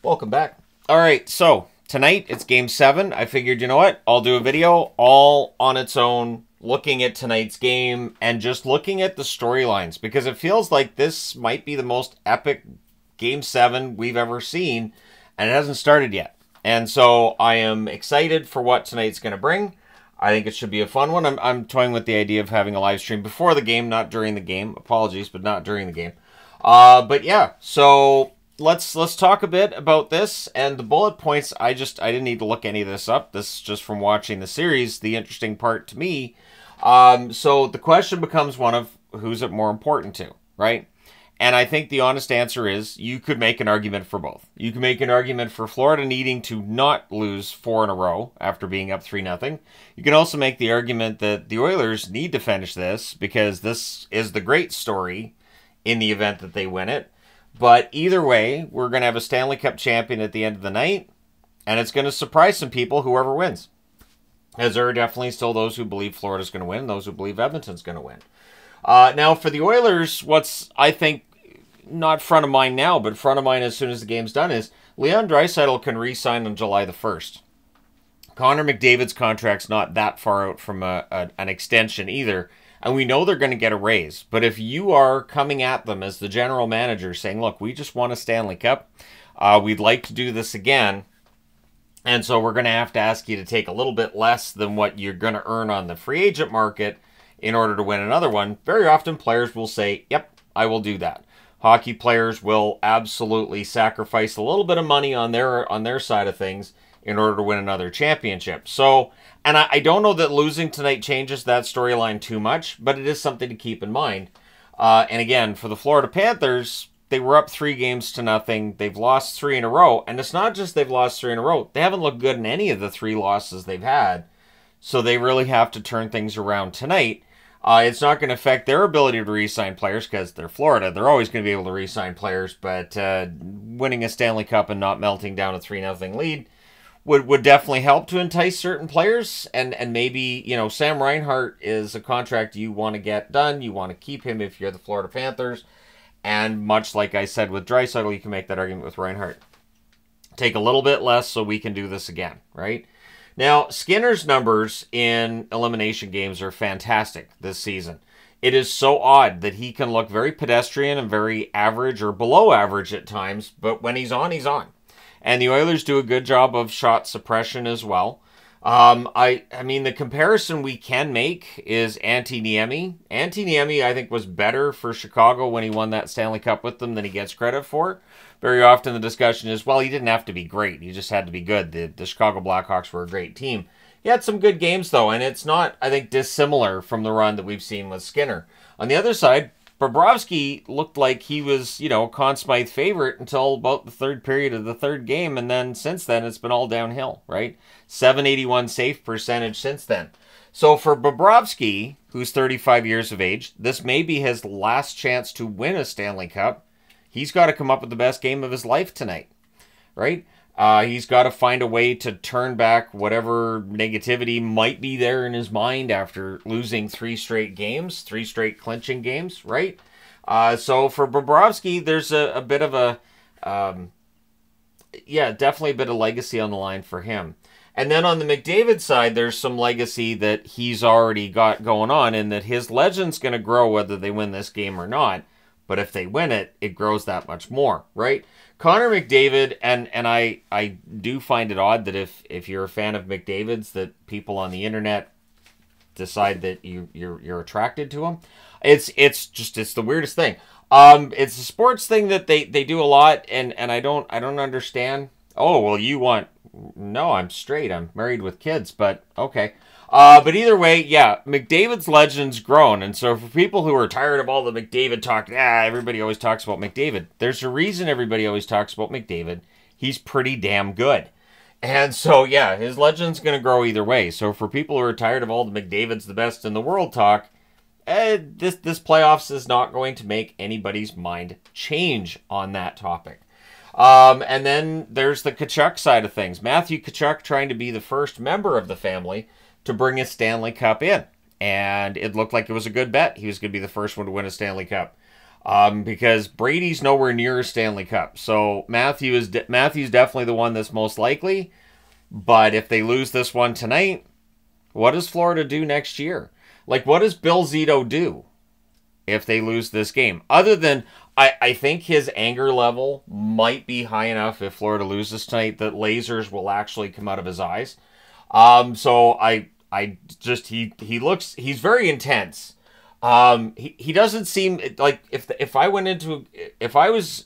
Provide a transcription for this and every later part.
Welcome back. All right, so tonight it's Game 7. I figured, you know what? I'll do a video all on its own, looking at tonight's game and just looking at the storylines, because it feels like this might be the most epic Game 7 we've ever seen, and it hasn't started yet. And so I am excited for what tonight's going to bring. I think it should be a fun one. I'm toying with the idea of having a live stream before the game, not during the game. Apologies, but not during the game. But yeah, so let's talk a bit about this and the bullet points. I didn't need to look any of this up. This is just from watching the series. The interesting part to me. So the question becomes one of who's it more important to, right? And I think the honest answer is you could make an argument for both. You can make an argument for Florida needing to not lose 4 in a row after being up 3-0. You can also make the argument that the Oilers need to finish this because this is the great story in the event that they win it. But either way, we're going to have a Stanley Cup champion at the end of the night, and it's going to surprise some people, whoever wins. As there are definitely still those who believe Florida's going to win, those who believe Edmonton's going to win. Now, for the Oilers, what's, I think, not front of mind now, but front of mind as soon as the game's done is Leon Draisaitl can re-sign on July the 1st. Connor McDavid's contract's not that far out from an extension either, and we know they're going to get a raise. But if you are coming at them as the general manager saying, look, we just won a Stanley Cup, we'd like to do this again, and so we're going to have to ask you to take a little bit less than what you're going to earn on the free agent market in order to win another one, very often players will say, yep, I will do that. Hockey players will absolutely sacrifice a little bit of money on their side of things in order to win another championship. So, and I don't know that losing tonight changes that storyline too much, but it is something to keep in mind. And again, for the Florida Panthers, they were up 3-0. They've lost 3 in a row, and it's not just they've lost 3 in a row. They haven't looked good in any of the 3 losses they've had, so they really have to turn things around tonight. It's not going to affect their ability to re-sign players because they're Florida. They're always going to be able to re-sign players, but winning a Stanley Cup and not melting down a 3-0 lead would definitely help to entice certain players. And maybe, you know, Sam Reinhart is a contract you want to get done. You want to keep him if you're the Florida Panthers. And much like I said with Draisaitl, you can make that argument with Reinhart. Take a little bit less so we can do this again, right? Now, Skinner's numbers in elimination games are fantastic this season. It is so odd that he can look very pedestrian and very average or below average at times, but when he's on, he's on. And the Oilers do a good job of shot suppression as well. I mean, the comparison we can make is Antti Niemi. Antti Niemi, I think, was better for Chicago when he won that Stanley Cup with them than he gets credit for. Very often the discussion is, well, he didn't have to be great. He just had to be good. The Chicago Blackhawks were a great team. He had some good games, though, and it's not, I think, dissimilar from the run that we've seen with Skinner. On the other side, Bobrovsky looked like he was, you know, Conn Smythe favorite until about the third period of the third game, and then since then it's been all downhill, right? 781 save percentage since then. So for Bobrovsky, who's 35 years of age, this may be his last chance to win a Stanley Cup. He's got to come up with the best game of his life tonight, right? He's got to find a way to turn back whatever negativity might be there in his mind after losing 3 straight games, 3 straight clinching games, right? So for Bobrovsky, there's a bit of a, definitely a bit of legacy on the line for him. And then on the McDavid side, there's some legacy that he's already got going on in that his legend's going to grow whether they win this game or not. But if they win it, it grows that much more, right? Connor McDavid, and I do find it odd that if you're a fan of McDavid's, that people on the internet decide that you're attracted to him. It's the weirdest thing. It's a sports thing that they do a lot, and I don't understand. Oh, well, no, I'm straight. I'm married with kids, but okay. But either way, yeah, McDavid's legend's grown. And so for people who are tired of all the McDavid talk, everybody always talks about McDavid. There's a reason everybody always talks about McDavid. He's pretty damn good. And so, yeah, his legend's going to grow either way. So for people who are tired of all the McDavid's the best in the world talk, this playoffs is not going to make anybody's mind change on that topic. And then there's the Tkachuk side of things. Matthew Tkachuk trying to be the first member of the family to bring a Stanley Cup in. And it looked like it was a good bet. He was going to be the first one to win a Stanley Cup. because Brady's nowhere near a Stanley Cup. So Matthew's definitely the one that's most likely. But if they lose this one tonight, what does Florida do next year? Like, what does Bill Zito do if they lose this game? Other than, I think his anger level might be high enough if Florida loses tonight that lasers will actually come out of his eyes. So he's very intense. He doesn't seem like if I was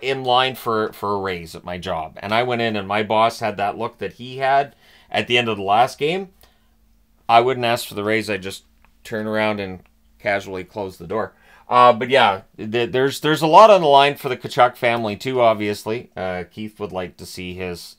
in line for a raise at my job and I went in and my boss had that look that he had at the end of the last game, I wouldn't ask for the raise. I'd just turn around and casually close the door. But yeah, there's a lot on the line for the Tkachuk family too. Obviously, Keith would like to see his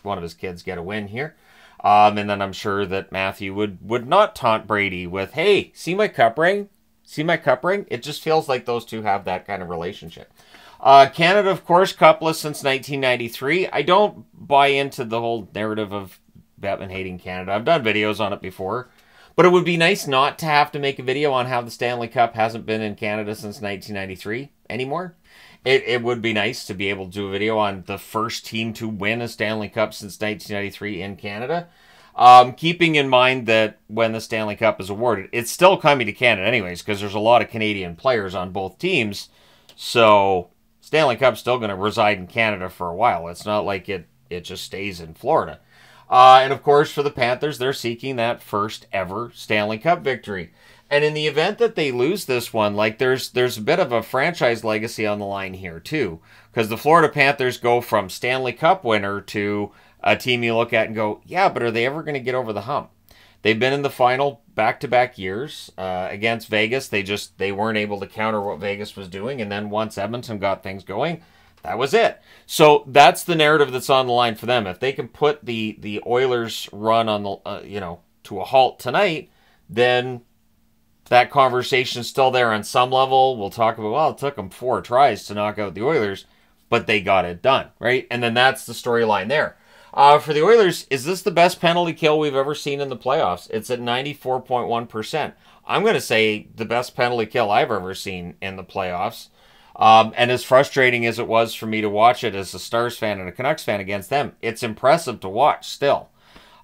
one of his kids get a win here. And then I'm sure that Matthew would not taunt Brady with, "Hey, see my cup ring? See my cup ring?" It just feels like those two have that kind of relationship. Canada, of course, cupless since 1993. I don't buy into the whole narrative of Bettman hating Canada. I've done videos on it before. But it would be nice not to have to make a video on how the Stanley Cup hasn't been in Canada since 1993 anymore. It would be nice to be able to do a video on the first team to win a Stanley Cup since 1993 in Canada. Keeping in mind that when the Stanley Cup is awarded, it's still coming to Canada anyways, because there's a lot of Canadian players on both teams. So Stanley Cup's still going to reside in Canada for a while. It's not like it just stays in Florida. And of course, for the Panthers, they're seeking that first ever Stanley Cup victory. And in the event that they lose this one, like there's a bit of a franchise legacy on the line here too, because the Florida Panthers go from Stanley Cup winner to a team you look at and go, yeah, but are they ever going to get over the hump? They've been in the final back-to-back years against Vegas. They weren't able to counter what Vegas was doing, and then once Edmonton got things going, that was it. So that's the narrative that's on the line for them. If they can put the Oilers run on the to a halt tonight, then that conversation's still there on some level. We'll talk about, well, it took them 4 tries to knock out the Oilers, but they got it done, right? And then that's the storyline there. For the Oilers, is this the best penalty kill we've ever seen in the playoffs? It's at 94.1%. I'm going to say the best penalty kill I've ever seen in the playoffs. And as frustrating as it was for me to watch it as a Stars fan and a Canucks fan against them, it's impressive to watch still.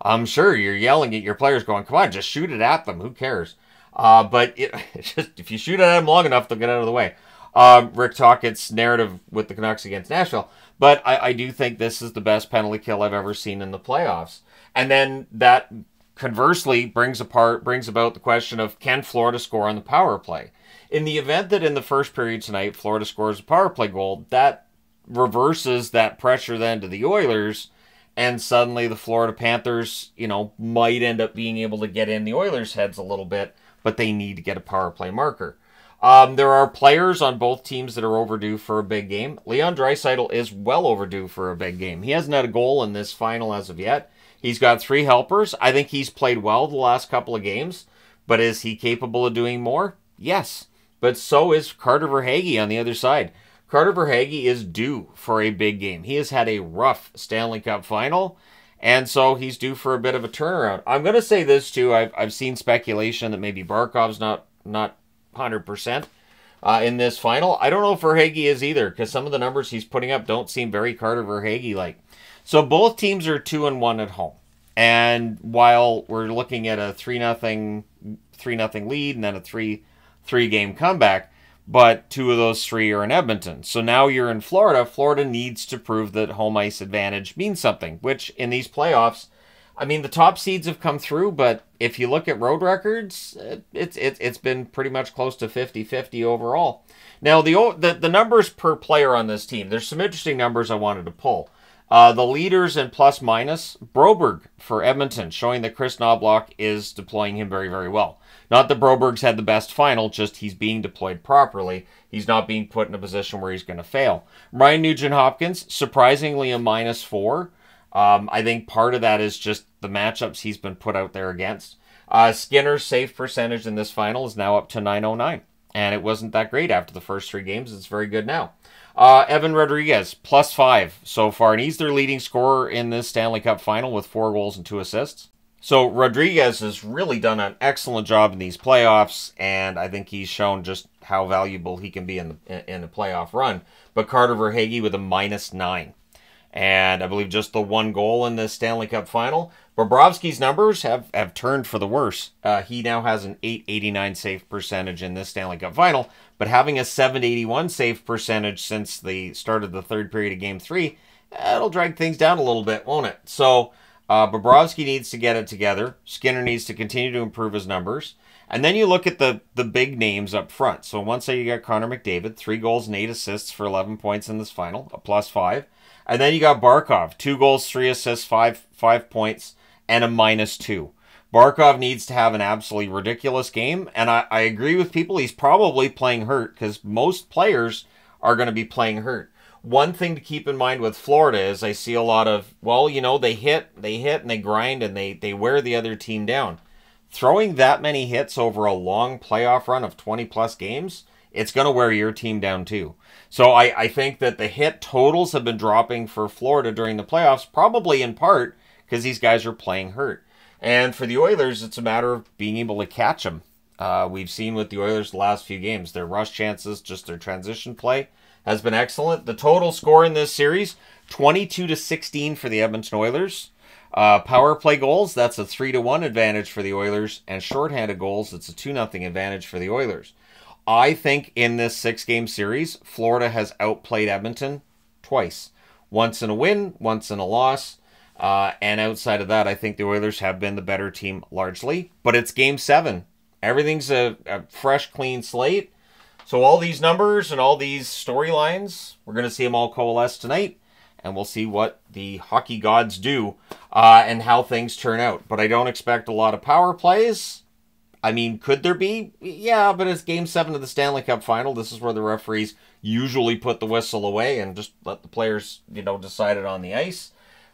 I'm sure you're yelling at your players going, come on, just shoot it at them. Who cares? But just if you shoot it at them long enough, they'll get out of the way. Rick Tockett's narrative with the Canucks against Nashville. But I do think this is the best penalty kill I've ever seen in the playoffs. And then that conversely brings about the question of, can Florida score on the power play? In the event that in the first period tonight, Florida scores a power play goal, that reverses that pressure then to the Oilers, and suddenly the Florida Panthers, might end up being able to get in the Oilers' heads a little bit, but they need to get a power play marker. There are players on both teams that are overdue for a big game. Leon Draisaitl is well overdue for a big game. He hasn't had a goal in this final as of yet. He's got 3 helpers. I think he's played well the last couple of games, but is he capable of doing more? Yes. But so is Carter Verhaeghe on the other side. Carter Verhaeghe is due for a big game. He has had a rough Stanley Cup final, and so he's due for a bit of a turnaround. I'm going to say this too. I've seen speculation that maybe Barkov's not 100% in this final. I don't know if Verhaeghe is either, because some of the numbers he's putting up don't seem very Carter Verhaeghe-like. So both teams are 2-1 at home. And while we're looking at a 3-0 lead and then a 3-game comeback, but 2 of those 3 are in Edmonton. So now you're in Florida. Florida needs to prove that home ice advantage means something, which in these playoffs, I mean, the top seeds have come through, but if you look at road records, it's been pretty much close to 50-50 overall. Now, the numbers per player on this team, there's some interesting numbers I wanted to pull. The leaders in plus-minus, Broberg for Edmonton, showing that Chris Knobloch is deploying him very, very well. Not that Broberg's had the best final, just he's being deployed properly. He's not being put in a position where he's going to fail. Ryan Nugent-Hopkins, surprisingly a -4. I think part of that is just the matchups he's been put out there against. Skinner's save percentage in this final is now up to .909. And it wasn't that great after the first 3 games. It's very good now. Evan Rodriguez, +5 so far. And he's their leading scorer in this Stanley Cup final with 4 goals and 2 assists. So Rodriguez has really done an excellent job in these playoffs. And I think he's shown just how valuable he can be in a playoff run. But Carter Verhaeghe with a -9. And I believe just the one goal in the Stanley Cup final. Bobrovsky's numbers have turned for the worse. He now has an .889 save percentage in this Stanley Cup final, but having a .781 save percentage since the start of the third period of Game 3, that'll drag things down a little bit, won't it? So Bobrovsky needs to get it together. Skinner needs to continue to improve his numbers. And then you look at the big names up front. So one side you got Connor McDavid, 3 goals and 8 assists for 11 points in this final, a +5. And then you got Barkov, 2 goals, 3 assists, 5 points, and a -2. Barkov needs to have an absolutely ridiculous game, and I agree with people. He's probably playing hurt because most players are going to be playing hurt. One thing to keep in mind with Florida is I see a lot of, well, you know, they hit, and they grind, and they wear the other team down. Throwing that many hits over a long playoff run of 20-plus games, it's going to wear your team down too. So I think that the hit totals have been dropping for Florida during the playoffs, probably in part because these guys are playing hurt. And for the Oilers, it's a matter of being able to catch them. We've seen with the Oilers the last few games, their rush chances, just their transition play has been excellent. The total score in this series, 22-16 for the Edmonton Oilers. Power play goals, that's a 3-1 advantage for the Oilers. And shorthanded goals, it's a 2-0 advantage for the Oilers. I think in this 6-game series, Florida has outplayed Edmonton twice. Once in a win, once in a loss. And outside of that, I think the Oilers have been the better team largely. But it's Game 7. Everything's a fresh, clean slate. So all these numbers and all these storylines, we're going to see them all coalesce tonight. And we'll see what the hockey gods do and how things turn out. But I don't expect a lot of power plays. I mean, could there be? Yeah, but it's Game 7 of the Stanley Cup final. This is where the referees usually put the whistle away and just let the players, you know, decide it on the ice.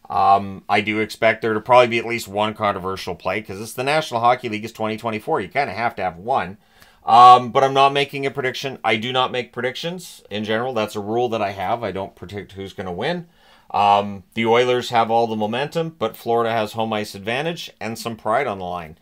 I do expect there to probably be at least one controversial play because it's the National Hockey League is 2024. You kind of have to have one. But I'm not making a prediction. I do not make predictions in general. That's a rule that I have. I don't predict who's going to win. The Oilers have all the momentum, but Florida has home ice advantage and some pride on the line.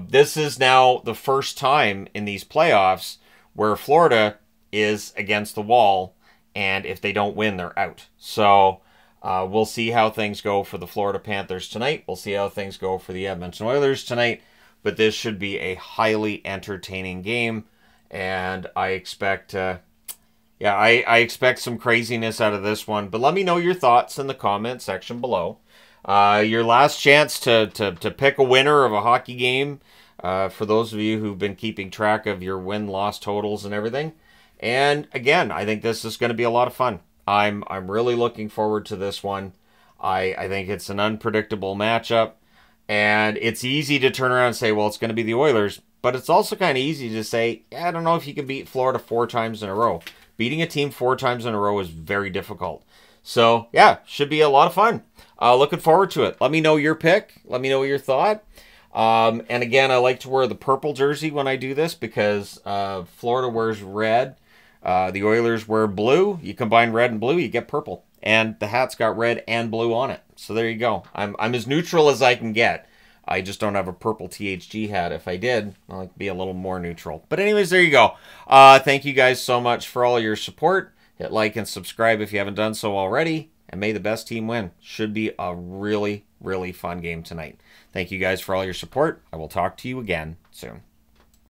This is now the first time in these playoffs where Florida is against the wall, and if they don't win, they're out. So we'll see how things go for the Florida Panthers tonight. We'll see how things go for the Edmonton Oilers tonight, but this should be a highly entertaining game, and I expect I expect some craziness out of this one. But let me know your thoughts in the comment section below. Your last chance to pick a winner of a hockey game for those of you who've been keeping track of your win-loss totals and everything. And again, I think this is going to be a lot of fun. I'm really looking forward to this one. I think it's an unpredictable matchup, and it's easy to turn around and say, well, it's going to be the Oilers, but it's also kind of easy to say, yeah, I don't know if you can beat Florida 4 times in a row. Beating a team 4 times in a row is very difficult. So, yeah, should be a lot of fun. Looking forward to it. Let me know your pick. Let me know your thought. And again, I like to wear the purple jersey when I do this because Florida wears red. The Oilers wear blue. You combine red and blue, you get purple. And the hat's got red and blue on it. So there you go. I'm as neutral as I can get. I just don't have a purple THG hat. If I did, I'd be a little more neutral. But anyways, there you go. Thank you guys so much for all your support. Hit like and subscribe if you haven't done so already. And may the best team win. Should be a really, really fun game tonight. Thank you guys for all your support. I will talk to you again soon.